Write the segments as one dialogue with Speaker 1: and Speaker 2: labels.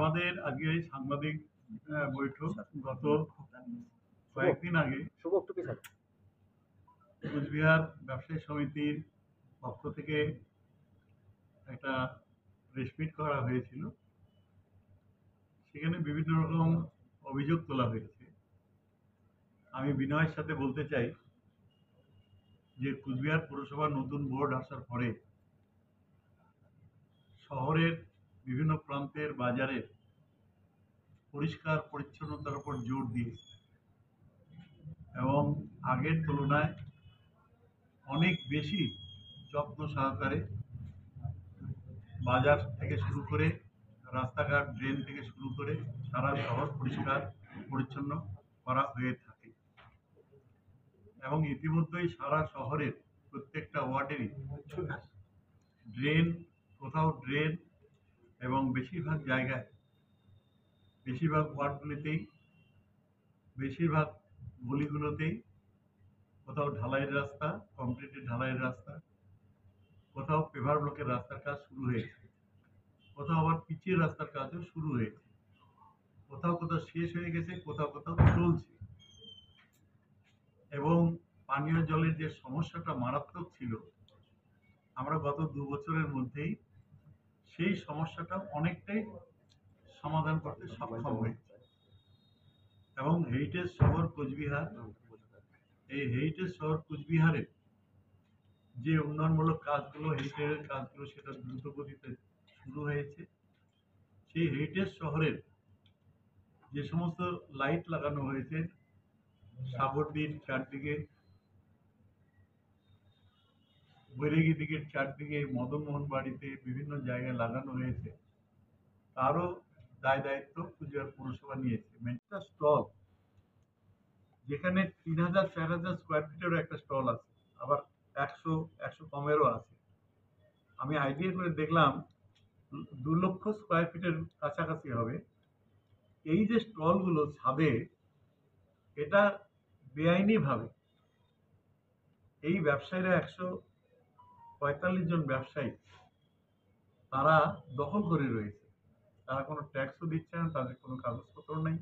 Speaker 1: আমাদের আজকে এই সাংবাদিক বৈঠক গত কয়েকদিন আগে কুচবিহার ব্যবসায়ী সমিতির পক্ষ থেকে একটা প্রেস মিট করা হয়েছিল। সেখানে বিভিন্ন রকম অভিযোগ তোলা হয়েছে। আমি বিনয়ের সাথে বলতে চাই যে কুচবিহার পৌরসভার নতুন বোর্ড আসার পরে শহরের বিভিন্ন প্রান্তের বাজারের পরিষ্কার পরিচ্ছন্নতার উপর জোর দিয়েছে এবং আগের তুলনায় অনেক বেশি যত্ন সহকারে বাজার থেকে শুরু করে রাস্তাঘাট ড্রেন থেকে শুরু করে সারা শহর পরিষ্কার পরিচ্ছন্ন করা হয়ে থাকে এবং ইতিমধ্যেই সারা শহরের প্রত্যেকটা ওয়ার্ডেরই ড্রেন এবং বেশিরভাগ জায়গায় বেশিরভাগ ওয়ার্ডগুলিতেই বেশিরভাগ গলিগুলোতেই কোথাও ঢালাইয়ের রাস্তা, কংক্রিটের ঢালাইয়ের রাস্তা, কোথাও পেভার ব্লকের রাস্তার কাজ শুরু হয়েছে, কোথাও আবার পিচের রাস্তার কাজও শুরু হয়েছে, কোথাও কোথাও শেষ হয়ে গেছে, কোথাও কোথাও চলছে। এবং পানীয় জলের যে সমস্যাটা মারাত্মক ছিল, আমরা গত 2 বছরের মধ্যেই সেই সমস্যাটা অনেকটাই সমাধান করতে সক্ষম হয়েছে এবং হেরিটেজ শহর কোচবিহারের যে উন্নয়নমূলক কাজগুলো, হেরিটেজের কাজগুলো সেটা দ্রুত গতিতে শুরু হয়েছে। সেই হেরিটেজ শহরের যে সমস্ত লাইট লাগানো হয়েছে সাগরদ্বীপ চারদিকে, বৈরাগী দিকের চারদিকে, মদনমোহন বাড়িতে বিভিন্ন জায়গায় লাগানো হয়েছে, তারও দায় দায়িত্ব কুচবিহার পৌরসভা নিয়েছে। একটা স্টল যেখানে 3000-4000 স্কোয়ার ফিটেরও একটা স্টল আছে, আবার 100 কমেরও আছে। আমি আইডিয়া করে দেখলাম 2 লক্ষ স্কোয়ার ফিটের কাছাকাছি হবে। এই যে স্টলগুলো ছাদে, এটা বেআইনি ভাবে এই ব্যবসায়ীরা 145 জন ব্যবসায়ী তারা দখল করে রয়েছে। তারা কোনো ট্যাক্সও দিচ্ছে না, তাদের কোনো কাগজপত্র নেই,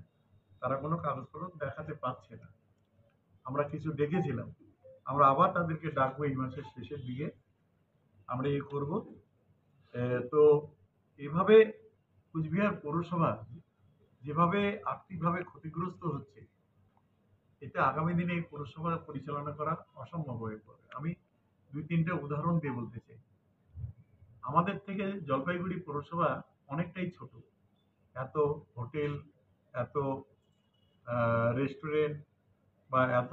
Speaker 1: তারা কোনো কাগজপত্র দেখাতে পারছে না। আমরা কিছু দেখেছিলাম, আমরা আবার তাদেরকে ডাকবো এই মাসের শেষের দিকে, আমরা করব। তো এভাবে কুচবিহার পৌরসভা যেভাবে আর্থিকভাবে ক্ষতিগ্রস্ত হচ্ছে, এটা আগামী দিনে এই পৌরসভা পরিচালনা করা অসম্ভব হয়ে পড়বে। আমি 2-3টে উদাহরণ দিয়ে বলতে চাই। আমাদের থেকে জলপাইগুড়ি পৌরসভা অনেকটাই ছোট। এত হোটেল, এত রেস্টুরেন্ট বা এত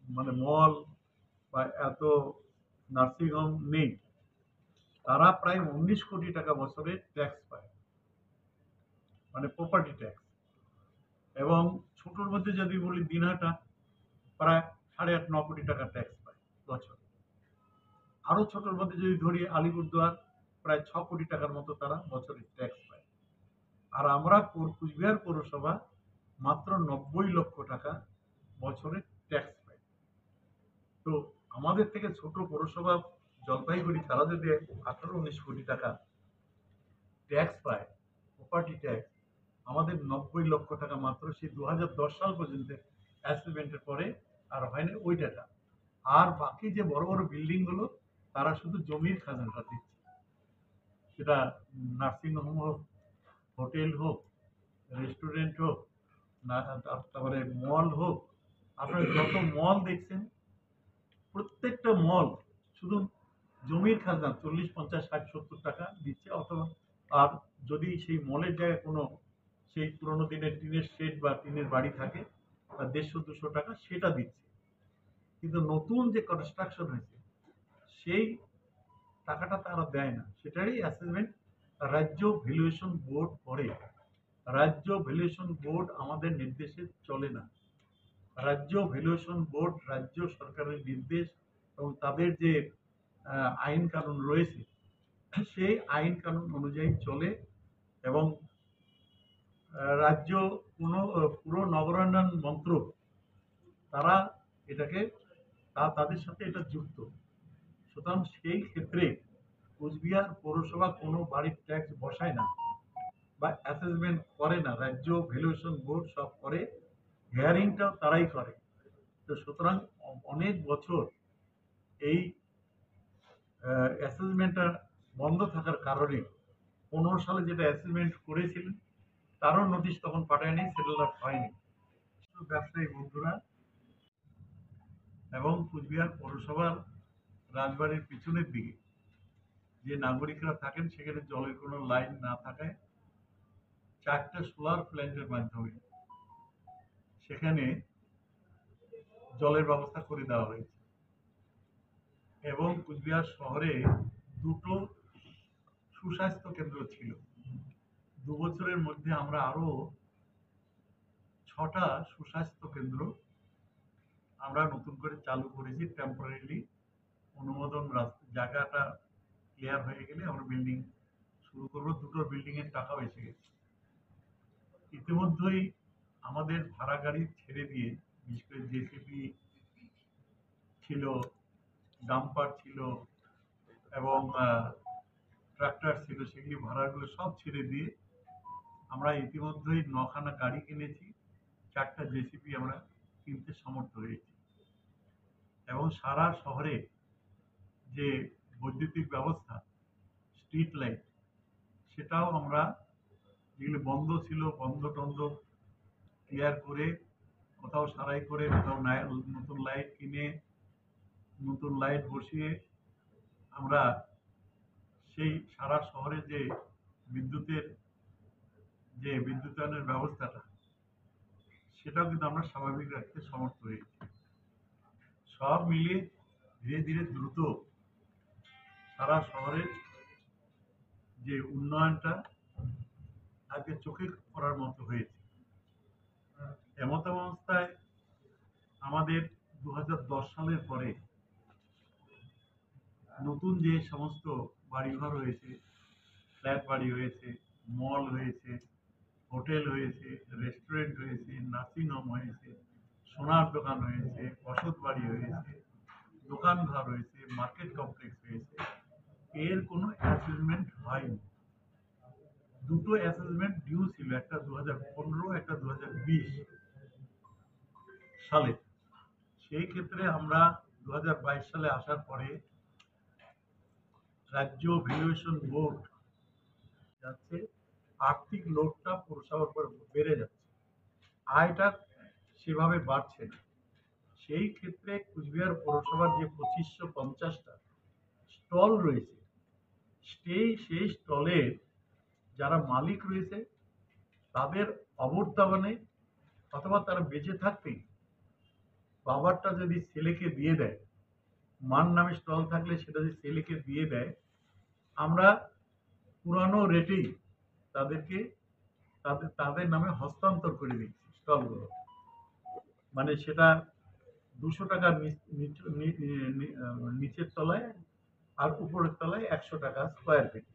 Speaker 1: মানে মল বা এত নার্সিংহোম নেই। তারা প্রায় 19 কোটি টাকা বছরে ট্যাক্স পায়, মানে প্রপার্টি ট্যাক্স। এবং ছোটোর মধ্যে যদি বলি দিনহাটা, প্রায় 8.5-9 কোটি টাকা ট্যাক্স পায় বছরে। আরো ছোটোর মধ্যে যদি ধরি আলিপুরদুয়ার, প্রায় 6 কোটি টাকার মতো তারা বছরে ট্যাক্স পায়। আর আমরা কুচবিহার পৌরসভা মাত্র 90 লক্ষ টাকা বছরে ট্যাক্স পায়। তো আমাদের থেকে ছোট পৌরসভা জলপাইগুড়ি, তারা যদি 18-19 কোটি টাকা ট্যাক্স পায়, প্রপার্টি ট্যাক্স, আমাদের 90 লক্ষ টাকা মাত্র সেই 2010 সাল পর্যন্ত অ্যাসেসমেন্টের পরে আর হয়নি ওই টাকা। আর বাকি যে বড় বড় বিল্ডিং গুলো, তারা শুধু জমির খাজনাটা দিচ্ছে। সেটা নার্সিংহোম হোক, হোটেল হোক, রেস্টুরেন্ট হোক, তারপরে মল হোক, আপনারা যত মল দেখছেন প্রত্যেকটা মল শুধু জমির খাজনা 40-50-60-70 টাকা দিচ্ছে। অথবা আর যদি সেই মলের জায়গায় কোনো সেই পুরোনো দিনের টিনের শেড বা টিনের বাড়ি থাকে, 150-200 টাকা সেটা দিচ্ছে। কিন্তু নতুন যে কনস্ট্রাকশন হয়েছে সেই টাকাটা তারা দেয় না। সেটারই অ্যাসেসমেন্ট রাজ্য ভ্যালুয়েশন বোর্ড করে। রাজ্য ভ্যালুয়েশন বোর্ড আমাদের নির্দেশে চলে না। রাজ্য ভ্যালুয়েশন বোর্ড রাজ্য সরকারের নির্দেশ এবং তাদের যে আইন কানুন রয়েছে সেই আইন কানুন অনুযায়ী চলে। এবং রাজ্য পুরো নগরায়ণ মন্ত্রক, তারা এটাকে তাদের সাথে এটা যুক্ত। সুতরাং সেই ক্ষেত্রে কুচবিহার পৌরসভা কোনো বাড়ির ট্যাক্স বসায় না। বা অ্যাসেসমেন্ট করে না, রাজ্য ভ্যালুয়েশন বোর্ড সব করে, হিয়ারিংটাও তারাই করে। তো সুতরাং অনেক বছর এই অ্যাসেসমেন্টটা বন্ধ থাকার কারণে 15 সালে যেটা অ্যাসেসমেন্ট করেছিলেন তারও নোটিশ তখন পাঠায়নি, সেটেল আপ হয়নি। ব্যবসায়ী বন্ধুরা এবং কুচবিহার পৌরসভার রাজবাড়ির পিছনের দিকে যে নাগরিকরা থাকেন সেখানে জলের কোনো লাইন না থাকায় 4টে সোলার প্ল্যান্টের মাধ্যমে সেখানে জলের ব্যবস্থা করে দেওয়া হয়েছে এবং কুচবিহার শহরে 2টো সুস্বাস্থ্য কেন্দ্র ছিল। 2 বছরের মধ্যে আমরা আরো 6টা সুস্বাস্থ্য কেন্দ্র আমরা নতুন করে চালু করেছি টেম্পোরারিলি। অনুমোদন জায়গাটা ক্লিয়ার হয়ে গেলে আমরা বিল্ডিং শুরু করবো। 2টো বিল্ডিং এর টাকাও এসে গেছে। ইতিমধ্যেই আমাদের ভাড়া গাড়ি ছেড়ে দিয়ে, বিশেষ করে জেসিবি ছিল, ডাম্পার ছিল এবং ট্রাক্টর ছিল, সেগুলি ভাড়াগুলো সব ছেড়ে দিয়ে আমরা ইতিমধ্যেই 9খানা গাড়ি কিনেছি, 4টা জেসিবি আমরা কিনতে সমর্থ হয়েছি এবং সারা শহরে যে বৈদ্যুতিক ব্যবস্থা, স্ট্রিট লাইট, সেটাও আমরা যেগুলি বন্ধ ছিল, বন্ধ টন্ধ ক্লিয়ার করে, কোথাও সারাই করে, কোথাও নতুন লাইট কিনে, নতুন লাইট বসিয়ে আমরা সেই সারা শহরে যে বিদ্যুতের যে বিদ্যুতায়নের ব্যবস্থাটা, সেটাও কিন্তু আমরা স্বাভাবিক রাখতে সমর্থ হয়েছি। সব মিলিয়ে ধীরে ধীরে দ্রুত সারা শহরের যে উন্নয়নটা আজকে চোখে পড়ার মতো হয়েছে। এমত অবস্থায় আমাদের 2010 সালের পরে নতুন যে সমস্ত বাড়িঘর হয়েছে, ফ্ল্যাট বাড়ি হয়েছে, মল হয়েছে, হোটেল হয়েছে, রেস্টুরেন্ট হয়েছে, নার্সিং হোম হয়েছে, সোনার দোকান হয়েছে, বসত বাড়ি হয়েছে, দোকানঘর হয়েছে, মার্কেট কমপ্লেক্স হয়েছে, এর কোনো অ্যাসেসমেন্ট হয়নি। 2টো অ্যাসেসমেন্ট ডিউ ছিল, একটা 2015, একটা 2020 সালে। সেই ক্ষেত্রে আমরা 2022 সালে আসার পরে রাজ্য ভ্যালুয়েশন বোর্ড যাচ্ছে, আর্থিক লোডটা পৌরসভার উপর বেড়ে যাচ্ছে, আয়টা সেভাবে বাড়ছে না। সেই ক্ষেত্রে কুচবিহার পৌরসভার যে 2550টা স্টল রয়েছে, সেই স্টলের যারা মালিক রয়েছে তাদের অবর্তমানে অথবা তারা বেঁচে থাকতেই বাবারটা যদি ছেলেকে দিয়ে দেয়, মার নামে স্টল থাকলে সেটা যদি ছেলেকে দিয়ে দেয়, আমরা পুরানো রেটেই তাদেরকে তাদের নামে হস্তান্তর করে দিচ্ছি স্টলগুলো। মানে সেটা 200 টাকার নিচের তলায় আর উপরের তলায় 100 টাকা স্কোয়ার ফিট,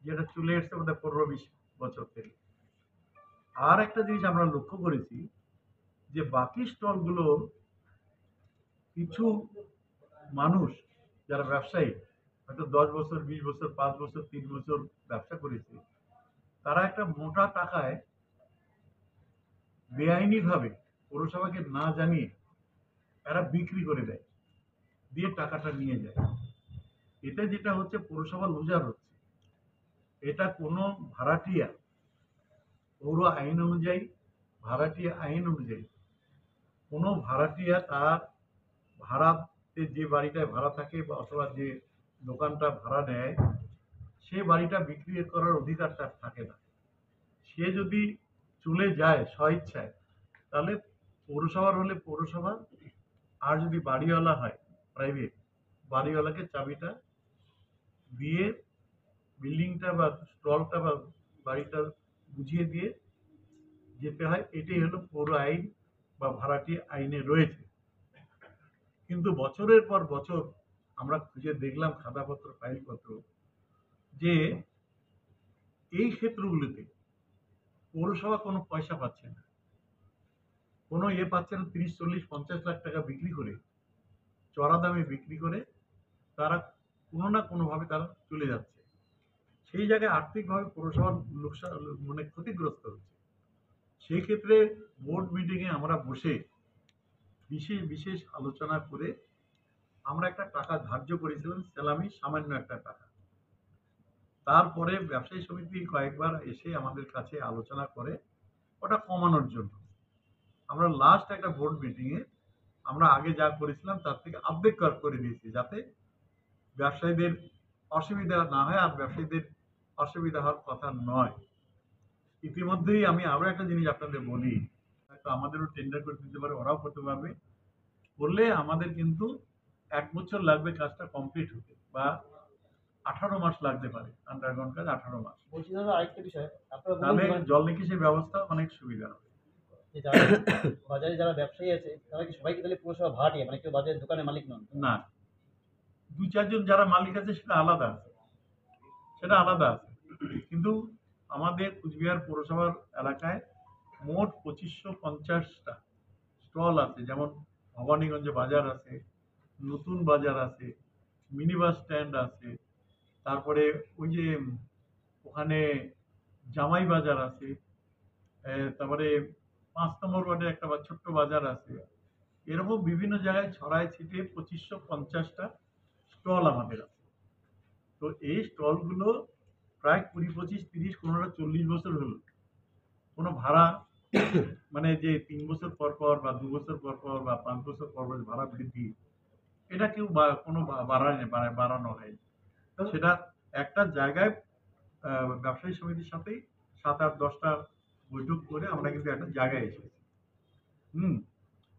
Speaker 1: যেটা চলে এসছে বোধ হয় 15-20 বছর থেকে। আর একটা জিনিস আমরা লক্ষ্য করেছি যে বাকি স্টলগুলো কিছু মানুষ যারা ব্যবসায়ী হয়তো 10 বছর, 20 বছর, 5 বছর, 3 বছর ব্যবসা করেছে, তারা একটা মোটা টাকায় বেআইনি ভাবে পৌরসভাকে না জানিয়ে এরা বিক্রি করে দেয়, দিয়ে টাকাটা নিয়ে যায়। এতে যেটা হচ্ছে, পৌরসভা লুজার হচ্ছে। এটা কোনো ভাড়াটিয়া পৌর আইন অনুযায়ী, ভাড়াটিয়া আইন অনুযায়ী কোনো ভাড়াটিয়া তার ভাড়াতে যে বাড়িটায় ভাড়া থাকে বা অথবা যে দোকানটা ভাড়া নেয়, সে বাড়িটা বিক্রি করার অধিকার তার থাকে না। সে যদি চলে যায় স্বইচ্ছায়, তাহলে পৌরসভার হলে পৌরসভা, আর যদি বাড়িওয়ালা হয় প্রাইভেট, বাড়িওয়ালাকে চাবিটা দিয়ে বিল্ডিংটা বা স্টলটা বা বাড়িটা বুঝিয়ে দিয়ে যেতে হয়। এটাই হলো পৌর আইন বা ভাড়াটি আইনে রয়েছে। কিন্তু বছরের পর বছর আমরা খুঁজে দেখলাম খাতাপত্র, ফাইলপত্র, যে এই ক্ষেত্রগুলিতে পৌরসভা কোনো পয়সা পাচ্ছে না, কোনো পাচ্ছে না। 30, 40, 50 লাখ টাকা বিক্রি করে, চড়া দামে বিক্রি করে তারা কোনো না কোনোভাবে তারা চলে যাচ্ছে। সেই জায়গায় আর্থিকভাবে পৌরসভার লোকসান মানে ক্ষতিগ্রস্ত হচ্ছে। সেই ক্ষেত্রে বোর্ড মিটিংয়ে আমরা বসে বিশেষ বিশেষ আলোচনা করে আমরা একটা টাকা ধার্য করেছিলাম, সেলামি সামান্য একটা টাকা। তারপরে ব্যবসায়ী সমিতি কয়েকবার এসে আমাদের কাছে আলোচনা করে ওটা কমানোর জন্য। আমরা লাস্ট একটা বোর্ড মিটিংয়ে আমরা আগে যা করেছিলাম তার থেকে অর্ধেক করে দিয়েছি, যাতে ব্যবসায়ীদের অসুবিধা না হয়, আর ব্যবসায়ীদের অসুবিধা হওয়ার কথা নয়। ইতিমধ্যেই আমি আরো একটা জিনিস আপনাদের বলি, হয়তো আমাদেরও টেন্ডার করে দিতে পারে, ওরাও করতে পারবে। করলে আমাদের কিন্তু 1 বছর লাগবে কাজটা কমপ্লিট হতে, বা 18 মাস লাগতে পারে, আন্ডারগ্রাউন্ড কাজ 18 মাস।
Speaker 2: বলছি দাদা, আরেকটা বিষয় আপনারা বলুন,
Speaker 1: তাহলে
Speaker 2: মানে
Speaker 1: জল নিকাশি ব্যবস্থা অনেক সুবিধা হবে।
Speaker 2: যে যারা বাজারে যারা ব্যবসায়ী আছে তারা কি সবাই কি তাহলে পুরসভা ভাড়াটিয়া, মানে কেউ বাজারের দোকানের মালিক নন?
Speaker 1: না, 2-4 জন যারা মালিক আছে সেটা আলাদা আছে, সেটা আলাদা আছে। কিন্তু আমাদের কুচবিহার পৌরসভার এলাকায় মোট 2550টা স্টল আছে। যেমন ভবানীগঞ্জে বাজার আছে, নতুন বাজার আছে, মিনি বাস স্ট্যান্ড আছে, তারপরে ওই যে ওখানে জামাই বাজার আছে, তারপরে 5 নম্বর ওয়ার্ডে একটা ছোট্ট বাজার আছে। এরকম বিভিন্ন জায়গায় ছড়ায় ছিটিয়ে 2550টা স্টল আমাদের আছে। তো এই স্টলগুলো প্রায় 20-25-30 কোনোটা 40 বছর হলো। কোনো ভাড়া মানে যে 3 বছর পর পর বা 2 বছর পর পর বা 5 বছর পর পর ভাড়া বৃদ্ধি, এটা কেউ কোনো বাড়ানো হয়নি। সেটা একটা জায়গায় ব্যবসায়ী সমিতির সাথেই 7-8-10টা বৈঠক করে আমরা কিন্তু একটা জায়গায় এসেছি। হুম।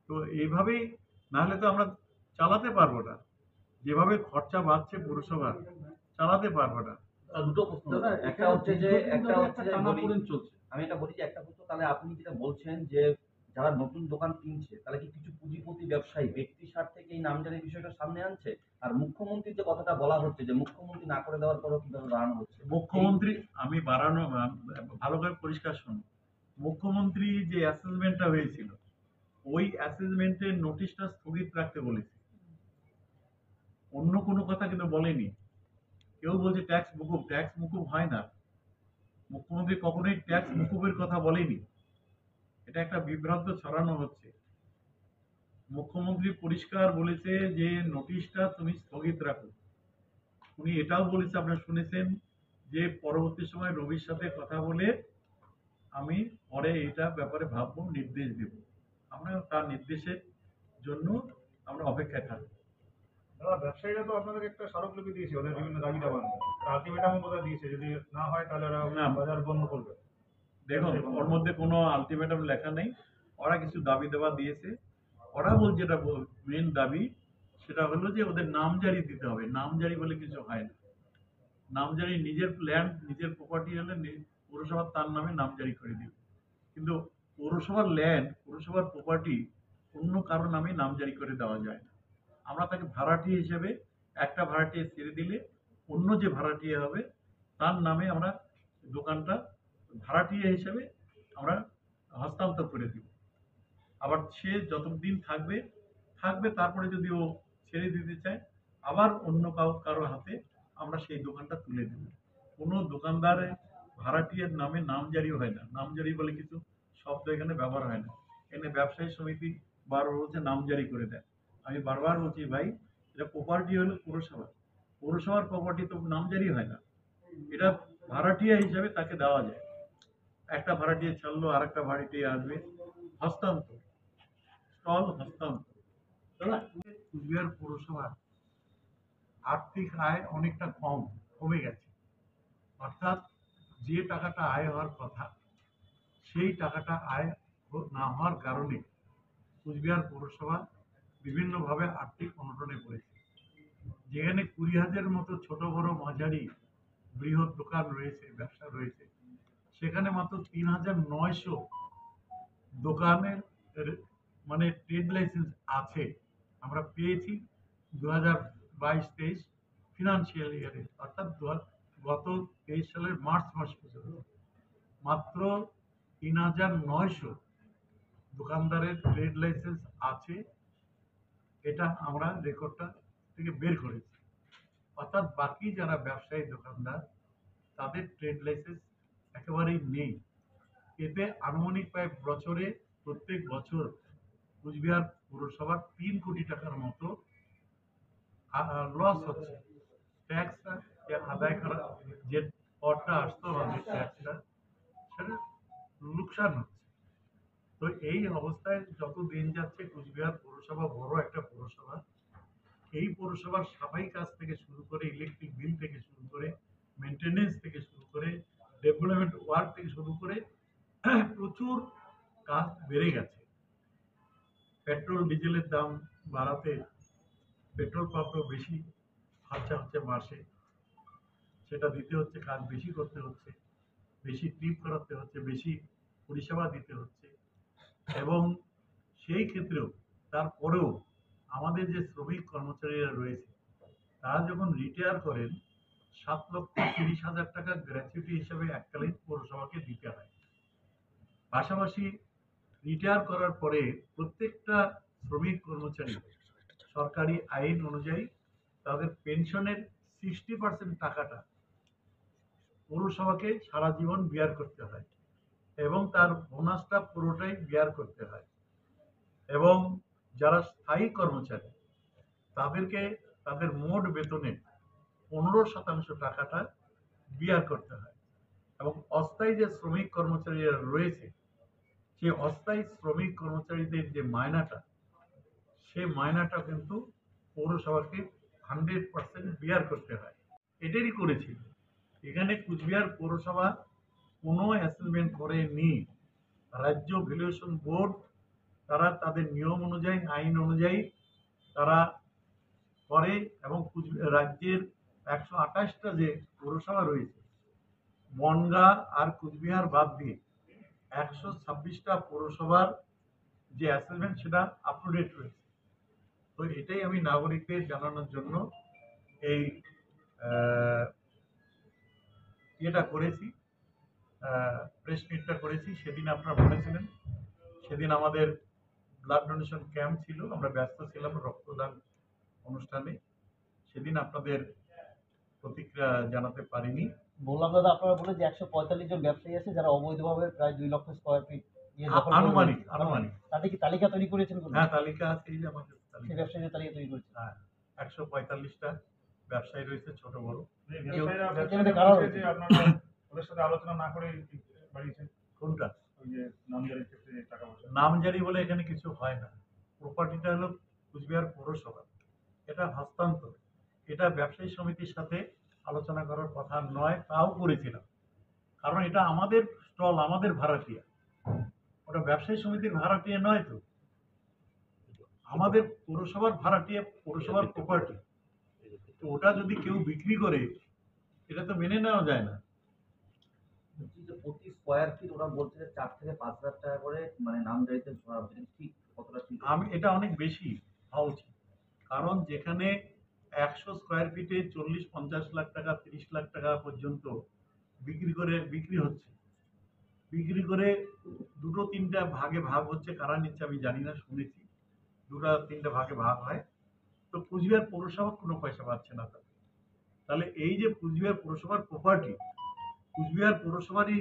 Speaker 1: তো এইভাবেই, নাহলে তো আমরা চালাতে পারবো না। যেভাবে খরচা বাড়ছে পৌরসভার, চালাতে পারবো না।
Speaker 3: দুটো প্রশ্ন।
Speaker 4: দাদা,
Speaker 3: একটা হচ্ছে যে
Speaker 4: টানাপোড়েন চলছে।
Speaker 3: আমি এটা বলি যে একটা প্রশ্ন, তাহলে আপনি যেটা বলছেন যে যারা নতুন দোকান কিনছে তাহলে কি কিছু পুঁজিপতি ব্যবসায়ী ব্যক্তি স্বার্থে কি এই নামজারির বিষয়টা সামনে আনছে? আর মুখ্যমন্ত্রীর যে কথাটা বলা হচ্ছে যে মুখ্যমন্ত্রী না করে দেওয়ার পরও কিভাবে বাড়ানো হচ্ছে?
Speaker 1: মুখ্যমন্ত্রী, আমি বাড়ানো ভালো করে পরিষ্কার শুনুন। মুখ্যমন্ত্রী যে অ্যাসেসমেন্টটা হয়েছিল, ওই অ্যাসেসমেন্টের নোটিশটা স্থগিত রাখতে বলেছে, অন্য কোনো কথা কিন্তু বলেনি। কেউ বলছে ট্যাক্স মুকুব হয় না। মুখ্যমন্ত্রী কখনোই ট্যাক্স মুকুবের কথা বলেনি। এটা একটা বিভ্রান্ত ছড়ানো হচ্ছে। মুখ্যমন্ত্রী পরিষ্কার বলেছে যে নোটিশটা তুমি স্থগিত রাখো। উনি এটাও বলেছে, আপনারা শুনেছেন, যে পরবর্তী সময় রবির সাথে কথা বলে আমি পরে এটা ব্যাপারে ভাববো, নির্দেশ দেব। আমরা তার নির্দেশের জন্য আমরা অপেক্ষায় থাকবো।
Speaker 4: দাদা, ব্যবসায়ীরা তো আপনাদের একটা স্মারকলিপি দিয়েছে ওদের বিভিন্ন দাবি দাবা নিয়ে। আলটিমেটামও বোধহয় দিয়েছে, যদি না হয় তাহলে ওরা
Speaker 1: না।
Speaker 4: বাজার বন্ধ করবে।
Speaker 1: দেখুন, ওর মধ্যে কোনো আলটিমেটাম লেখা নেই। ওরা কিছু দাবি দেওয়া দিয়েছে। ওরা বলছে, যেটা মেন দাবি সেটা হলো যে ওদের নামজারি দিতে হবে। নামজারি বলে কিছু হয় না। নামজারি নিজের ল্যান্ড, নিজের প্রপার্টি হলে পৌরসভা তার নামে নামজারি করে দিবে। কিন্তু পৌরসভার ল্যান্ড, পৌরসভার প্রপার্টি অন্য কারো নামে নামজারি করে দেওয়া যায় না। আমরা তাকে ভাড়াটিয়া হিসেবে, একটা ভাড়াটিয়া ছেড়ে দিলে অন্য যে ভাড়াটিয়া হবে তার নামে আমরা দোকানটা ভাড়াটিয়া হিসেবে আমরা হস্তান্তর করে দিব। আবার সে যতদিন থাকবে থাকবে, তারপরে যদি ও ছেড়ে দিতে চায় আবার অন্য কারো হাতে আমরা সেই দোকানটা তুলে দেব। কোনো দোকানদারের ভাড়াটিয়ার নামে নামজারি হয় না। নামজারি বলে কিছু শব্দ এখানে ব্যবহার হয় না। এখানে ব্যবসায়ী সমিতি বারবার বলছে নামজারি করে দেয়। আমি বারবার বলছি, ভাই, এটা প্রপার্টি হলো পৌরসভা, পৌরসভার প্রপার্টি তো নামজারি হয় না। এটা ভাড়াটিয়া হিসাবে তাকে দেওয়া যায়। একটা ভাড়াটিয়া ছাড়লো, আর একটা ভাড়াটিয়া আসবে, হস্তান্তর, স্টল হস্তান্তর। দাদা, কুচবিহার পৌরসভার আর্থিক আয় অনেকটা কমে গেছে। অর্থাৎ যে টাকাটা আয় হওয়ার কথা, সেই টাকাটা আয় না হওয়ার কারণে কুচবিহার পৌরসভা বিভিন্নভাবে আর্থিক অনটনে পড়েছে। যেখানে 20,000 মতো ছোট বড় মাঝারি বৃহৎ দোকান রয়েছে, ব্যবসা রয়েছে, সেখানে মাত্র 3,900 দোকানের মানে ট্রেড লাইসেন্স আছে। আমরা পেয়েছি 2022-23 ফিনান্সিয়াল ইয়ারে, অর্থাৎ গত 23 সালের মার্চ মাস পর্যন্ত মাত্র 3,900 দোকানদারের ট্রেড লাইসেন্স আছে। এটা আমরা রেকর্ডটা থেকে বের করেছি। অর্থাৎ বাকি যারা ব্যবসায়ী দোকানদার, তাদের ট্রেড লাইসেন্স একেবারেই নেই। এতে আনুমানিক প্রায় বছরে প্রত্যেক বছর কুচবিহার পৌরসভার 3 কোটি টাকার মতো লস হচ্ছে। ট্যাক্সটা যে আদায় করা, যে করটা আসতো আমাদের ট্যাক্সটা, সেটা লোকসান হচ্ছে। তো এই অবস্থায় যত দিন যাচ্ছে, কুচবিহার পৌরসভা বড় একটা পৌরসভা, এই পৌরসভার সাফাই কাজ থেকে শুরু করে, ইলেকট্রিক বিল থেকে শুরু করে, মেনটেনেন্স থেকে শুরু করে, ডেভেলপমেন্ট ওয়ার্ক থেকে শুরু করে প্রচুর কাজ বেড়ে গেছে। পেট্রোল ডিজেলের দাম বাড়াতে পেট্রোল পাম্পও বেশি খরচা হচ্ছে মাসে, সেটা দিতে হচ্ছে, কাজ বেশি করতে হচ্ছে, বেশি ট্রিপ করাতে হচ্ছে, বেশি পরিষেবা দিতে হচ্ছে। এবং সেই ক্ষেত্রেও তারপরেও আমাদের যে শ্রমিক কর্মচারীরা রয়েছে, তারা যখন রিটায়ার করেন 7,30,000 টাকা গ্র্যাচুইটি হিসেবে এককালীন পৌরসভাকে দিতে হয়। পাশাপাশি রিটায়ার করার পরে প্রত্যেকটা শ্রমিক কর্মচারী সরকারি আইন অনুযায়ী তাদের পেনশনের 60% টাকাটা পৌরসভাকে সারা জীবন বিয়ার করতে হয় এবং তার বোনাসটা পুরোটাই বিয়ার করতে হয়। এবং যারা স্থায়ী কর্মচারী, তাদেরকে তাদের মোট বেতনের 15% টাকাটা বিয়ার করতে হয়। এবং অস্থায়ী যে শ্রমিক কর্মচারীরা রয়েছে, সেই অস্থায়ী শ্রমিক কর্মচারীদের যে মায়নাটা, সেই মায়নাটা কিন্তু পৌরসভাকে 100% বিয়ার করতে হয়। এটারই করেছিল। এখানে কুচবিহার পৌরসভা কোনো অ্যাসেসমেন্ট করেনি। রাজ্য ভ্যালুয়েশন বোর্ড তারা তাদের নিয়ম অনুযায়ী, আইন অনুযায়ী তারা করে। এবং রাজ্যের 128টা যে পৌরসভা রয়েছে, বনগাঁ আর কুচবিহার বাদ দিয়ে 126টা পৌরসভার যে অ্যাসেসমেন্ট, সেটা আপ টু ডেট রয়েছে। তো এটাই আমি নাগরিকদের জানানোর জন্য এই ইয়েটা করেছি, প্রেস মিটটা করেছি। সেদিন আপনারা বলেছিলেন, সেদিন আমাদের ব্লাড ডোনেশন ক্যাম্প ছিল, আমরা ব্যস্ত ছিলাম রক্তদান অনুষ্ঠানে, সেদিন আপনাদের প্রতিক্রিয়া জানাতে পারিনি।
Speaker 2: বললাম দাদা, আপনারা বলে যে 145 জন ব্যবসায়ী আছে যারা অবৈধভাবে প্রায় 2 লক্ষ স্কোয়ার ফিট
Speaker 1: আনুমানিক।
Speaker 2: তাদের কি তালিকা তৈরি করেছেন?
Speaker 1: হ্যাঁ, তালিকা আছে, এই যে আমাদের
Speaker 2: সেই
Speaker 1: তালিকা।
Speaker 2: ব্যবসায়ীদের তালিকা তৈরি করেছেন?
Speaker 1: হ্যাঁ, 145টা ব্যবসায়ী রয়েছে, ছোট বড়।
Speaker 4: ব্যবসায়ীরা বলছে যে আপনারা ওদের সাথে আলোচনা না করে বাড়িয়েছেন।
Speaker 1: কোনটা?
Speaker 4: ওই যে নামজারির ক্ষেত্রে যে টাকা পয়সা
Speaker 1: নামজারি বলে এখানে কিছু হয় না। প্রপার্টিটা হলো কুচবিহার পৌরসভা, এটা হস্তান্তর। এটা ব্যবসায়ী সমিতির সাথে আলোচনা করার কথা নয়, তাও করেছিলাম। কারণ এটা আমাদের স্টল, আমাদের ভাড়াটিয়া, ওটা ব্যবসায়ী সমিতির ভাড়াটিয়া নয় তো, আমাদের পৌরসভার ভাড়াটিয়া, পৌরসভার প্রপার্টি। তো ওটা যদি কেউ বিক্রি করে, এটা তো মেনে নেওয়া যায় না।
Speaker 3: বলছি যে প্রতি স্কোয়ার ফিট ওরা বলছে যে 4 থেকে 5 হাজার টাকা করে মানে নামজারিতে ধরা হচ্ছে, এটা ঠিক কতটা ঠিক?
Speaker 1: এটা অনেক বেশি হওয়া উচিত। কারণ যেখানে 100 স্কোয়ার ফিটে 40-50 লাখ টাকা, 30 লাখ টাকা পর্যন্ত বিক্রি হচ্ছে, বিক্রি করে 2-3টা ভাগে ভাগ হচ্ছে, কারা নিচ্ছে আমি জানি না, শুনেছি 2-3টা ভাগে ভাগ হয়। তো কুচবিহার পৌরসভা কোনো পয়সা পাচ্ছে না তাতে। তাহলে এই যে কুচবিহার পৌরসভার প্রপার্টি, কুচবিহার পৌরসভারই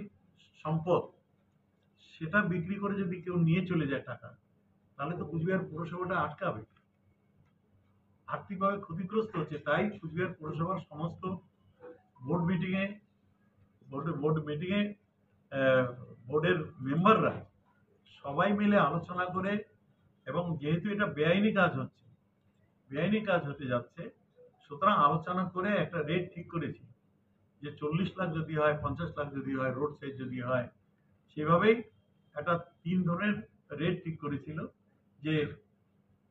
Speaker 1: সম্পদ, সেটা বিক্রি করে যদি কেউ নিয়ে চলে যায় টাকা, তাহলে তো কুচবিহার পৌরসভাটা আটকাবে, আর্থিকভাবে ক্ষতিগ্রস্ত হচ্ছে। তাই কুচবিহার পৌরসভার সমস্ত বোর্ড মিটিংয়ে বোর্ডের মেম্বাররা সবাই মিলে আলোচনা করে, এবং যেহেতু এটা বেআইনি কাজ হতে যাচ্ছে, সুতরাং আলোচনা করে একটা রেট ঠিক করেছি যে 40 লাখ যদি হয়, 50 লাখ যদি হয়, রোড সাইড যদি হয়, সেভাবেই একটা 3 ধরনের রেট ঠিক করেছিল। যে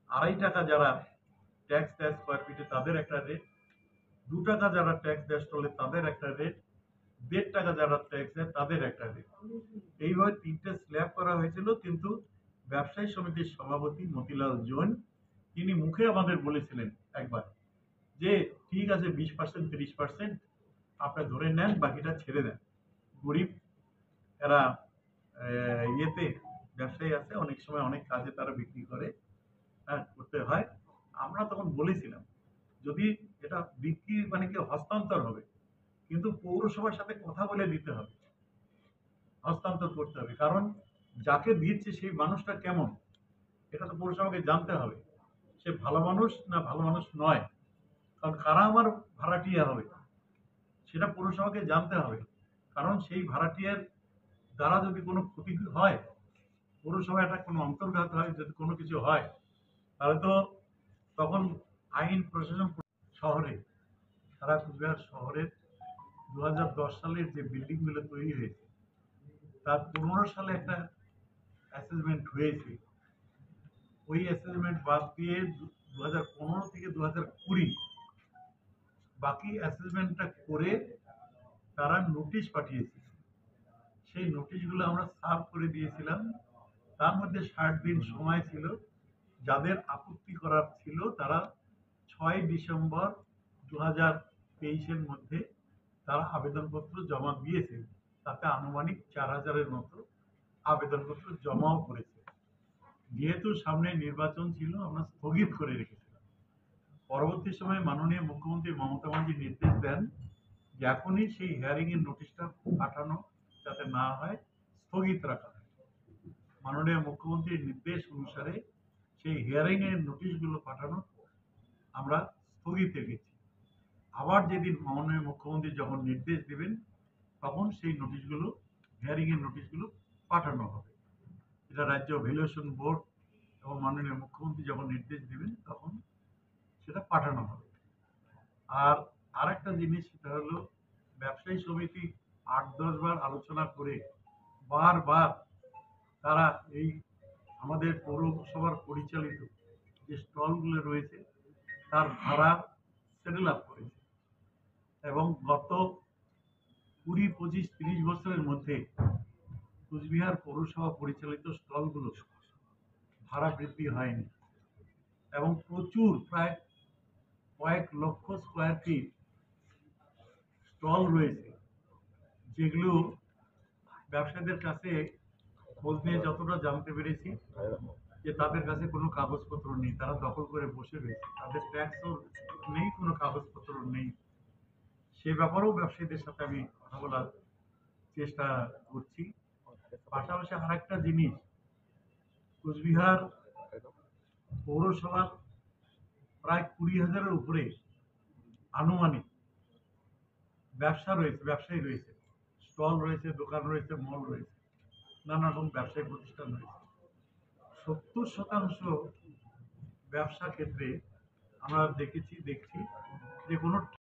Speaker 1: 2.5 টাকা যারা ট্যাক্স দেয় স্কোয়ার ফিটে, তাদের একটা রেট, 2 টাকা যারা ট্যাক্স দেয় স্টলে, তাদের একটা রেট, 1.5 টাকা যারা ট্যাক্স দেয়, তাদের একটা রেট। এইভাবে 3টে স্ল্যাব করা হয়েছিল। কিন্তু ব্যবসায়ী সমিতির সভাপতি মতিলাল জৈন, তিনি মুখে আমাদের বলেছিলেন একবার যে ঠিক আছে, 20%, 30% আপনি ধরে নেন, বাকিটা ছেড়ে দেন। গরিব এরা ইয়েতে ব্যবসায়ী আছে, অনেক সময় অনেক কাজে তারা বিক্রি করে, হ্যাঁ, করতে হয়। আমরা তখন বলেছিলাম, যদি এটা বিক্রি মানে কি হস্তান্তর হবে, কিন্তু পৌরসভার সাথে কথা বলে দিতে হবে, হস্তান্তর করতে হবে। কারণ যাকে দিচ্ছে সেই মানুষটা কেমন এটা তো পৌরসভাকে জানতে হবে, সে ভালো মানুষ না ভালো মানুষ নয়। কারণ কারা আমার ভাড়াটিয়া হবে সেটা পৌরসভাকে জানতে হবে। কারণ সেই ভাড়াটিয়ার দ্বারা যদি কোনো ক্ষতি হয়, পৌরসভা এটা কোনো অন্তর্ঘাত হয়, যদি কোনো কিছু হয়, তাহলে তো তখন আইন প্রশাসন শহরে, সারা কুচবিহার শহরের 2010 সালের যে বিল্ডিংগুলো তৈরি হয়েছে তার 15 সালে একটা অ্যাসেসমেন্ট হয়েছে। ওই অ্যাসেসমেন্ট বাদ দিয়ে 2015 থেকে 2020 বাকি অ্যাসেসমেন্টটা করে তারা নোটিশ পাঠিয়েছে। সেই নোটিশগুলো আমরা সার্ভ করে দিয়েছিলাম। তার মধ্যে 60 দিন সময় ছিল। যাদের আপত্তি করার ছিল তারা 6 ডিসেম্বর 2023-এর মধ্যে তারা আবেদনপত্র জমা দিয়েছে। তাতে আনুমানিক 4000-এর মতো আবেদনপত্র জমাও করেছে। যেহেতু সামনে নির্বাচন ছিল, আমরা স্থগিত করে রেখেছিলাম। পরবর্তী সময়ে মাননীয় মুখ্যমন্ত্রী মমতা ব্যানার্জি নির্দেশ দেন যে এখনই সেই হিয়ারিং এর নোটিশটা পাঠানো যাতে না হয়, স্থগিত রাখা হয়। মাননীয় মুখ্যমন্ত্রীর নির্দেশ অনুসারে সেই হিয়ারিং এর নোটিশগুলো পাঠানো আমরা স্থগিত রেখেছি। আবার যেদিন মাননীয় মুখ্যমন্ত্রী যখন নির্দেশ দেবেন তখন সেই নোটিশগুলো, হিয়ারিং এর নোটিশগুলো পাঠানো হবে। এটা রাজ্য ভ্যালুয়েশন বোর্ড এবং মাননীয় মুখ্যমন্ত্রী যখন নির্দেশ দেবেন তখন সেটা পাঠানো হবে। আর আরেকটা জিনিস, সেটা হলো ব্যবসায়ী সমিতি 8-10 বার আলোচনা করে বারবার তারা এই আমাদের পৌরসভার পরিচালিত যে স্টলগুলো রয়েছে তার ভাড়া সেটেল আপ করেছে। এবং গত 20, 25, 30 বছরের মধ্যে কুচবিহার পৌরসভা পরিচালিত স্টলগুলো ভাড়া বৃদ্ধি হয়নি। এবং প্রচুর, প্রায় কয়েক লক্ষ স্কোয়ার ফিট স্টল রয়েছে, যেগুলো ব্যবসায়ীদের কাছে খোঁজ নিয়ে যতটা জানতে পেরেছি যে তাদের কাছে কোনো কাগজপত্র নেই, তারা দখল করে বসে রয়েছে, তাদের ট্যাক্সও নেই, কোনো কাগজপত্র নেই। সে ব্যাপারেও ব্যবসায়ীদের সাথে আমি কথা বলার চেষ্টা করছি। পাশাপাশি আরেকটা জিনিস, কোচবিহার পৌরসভার প্রায় 20,000-এর উপরে আনুমানিক ব্যবসায়ী রয়েছে, স্টল রয়েছে, দোকান রয়েছে, মল রয়েছে, নানা রকম ব্যবসায়িক প্রতিষ্ঠান রয়েছে। 70% ব্যবসা ক্ষেত্রে আমরা দেখছি যে কোনো